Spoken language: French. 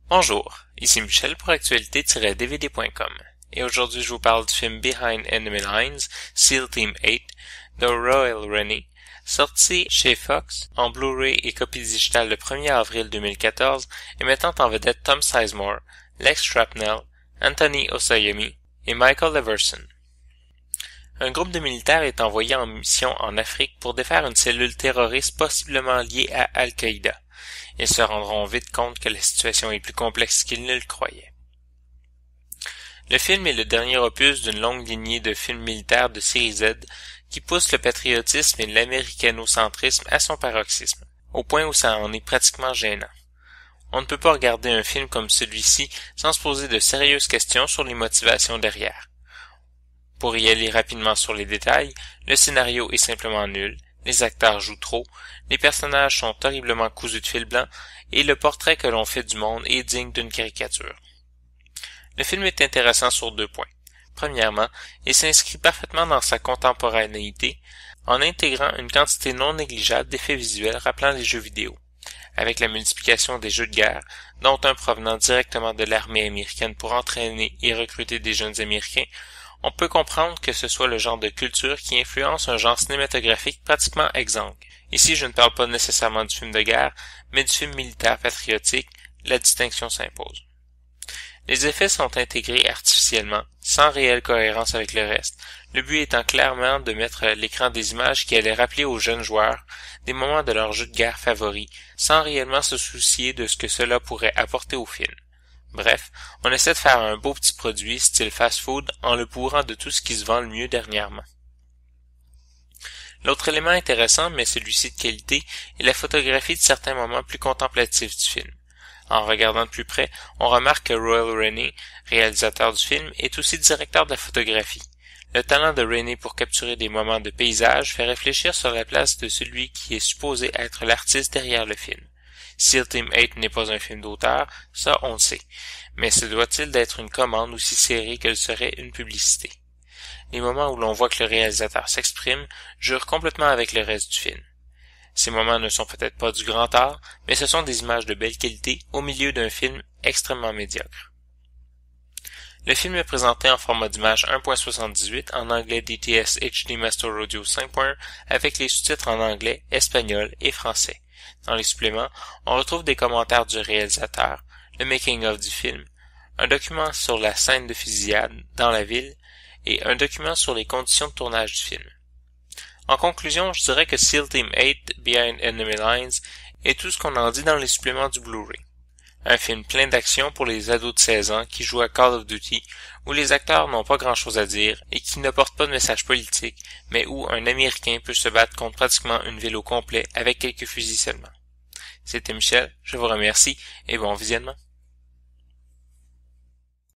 Bonjour, ici Michel pour actualité-dvd.com et aujourd'hui je vous parle du film Behind Enemy Lines, SEAL Team 8 de Royal Rennie, sorti chez Fox en Blu-ray et copie digitale le 1er avril 2014 et mettant en vedette Tom Sizemore, Lex Shrapnel, Anthony Osayemi et Michael Everson. Un groupe de militaires est envoyé en mission en Afrique pour défaire une cellule terroriste possiblement liée à Al-Qaïda. Ils se rendront vite compte que la situation est plus complexe qu'ils ne le croyaient. Le film est le dernier opus d'une longue lignée de films militaires de série Z qui pousse le patriotisme et l'américanocentrisme à son paroxysme, au point où ça en est pratiquement gênant. On ne peut pas regarder un film comme celui-ci sans se poser de sérieuses questions sur les motivations derrière. Pour y aller rapidement sur les détails, le scénario est simplement nul, les acteurs jouent trop, les personnages sont horriblement cousus de fil blanc et le portrait que l'on fait du monde est digne d'une caricature. Le film est intéressant sur 2 points. Premièrement, il s'inscrit parfaitement dans sa contemporanéité en intégrant une quantité non négligeable d'effets visuels rappelant les jeux vidéo. Avec la multiplication des jeux de guerre, dont un provenant directement de l'armée américaine pour entraîner et recruter des jeunes Américains, on peut comprendre que ce soit le genre de culture qui influence un genre cinématographique pratiquement exsangue. Ici, je ne parle pas nécessairement du film de guerre, mais du film militaire patriotique, la distinction s'impose. Les effets sont intégrés artificiellement, sans réelle cohérence avec le reste, le but étant clairement de mettre à l'écran des images qui allaient rappeler aux jeunes joueurs des moments de leur jeu de guerre favori, sans réellement se soucier de ce que cela pourrait apporter au film. Bref, on essaie de faire un beau petit produit style fast-food en le bourrant de tout ce qui se vend le mieux dernièrement. L'autre élément intéressant, mais celui-ci de qualité, est la photographie de certains moments plus contemplatifs du film. En regardant de plus près, on remarque que Royal Rennie, réalisateur du film, est aussi directeur de la photographie. Le talent de Rennie pour capturer des moments de paysage fait réfléchir sur la place de celui qui est supposé être l'artiste derrière le film. SEAL Team 8 n'est pas un film d'auteur, ça on le sait, mais se doit-il d'être une commande aussi serrée qu'elle serait une publicité? Les moments où l'on voit que le réalisateur s'exprime jurent complètement avec le reste du film. Ces moments ne sont peut-être pas du grand art, mais ce sont des images de belle qualité au milieu d'un film extrêmement médiocre. Le film est présenté en format d'image 1.78 en anglais DTS HD Master Audio 5.1 avec les sous-titres en anglais, espagnol et français. Dans les suppléments, on retrouve des commentaires du réalisateur, le making-of du film, un document sur la scène de fusillade dans la ville et un document sur les conditions de tournage du film. En conclusion, je dirais que SEAL Team 8 Behind Enemy Lines est tout ce qu'on en dit dans les suppléments du Blu-ray. Un film plein d'action pour les ados de 16 ans qui jouent à Call of Duty, où les acteurs n'ont pas grand-chose à dire et qui ne portent pas de message politique, mais où un Américain peut se battre contre pratiquement une ville au complet avec quelques fusils seulement. C'était Michel, je vous remercie et bon visionnement.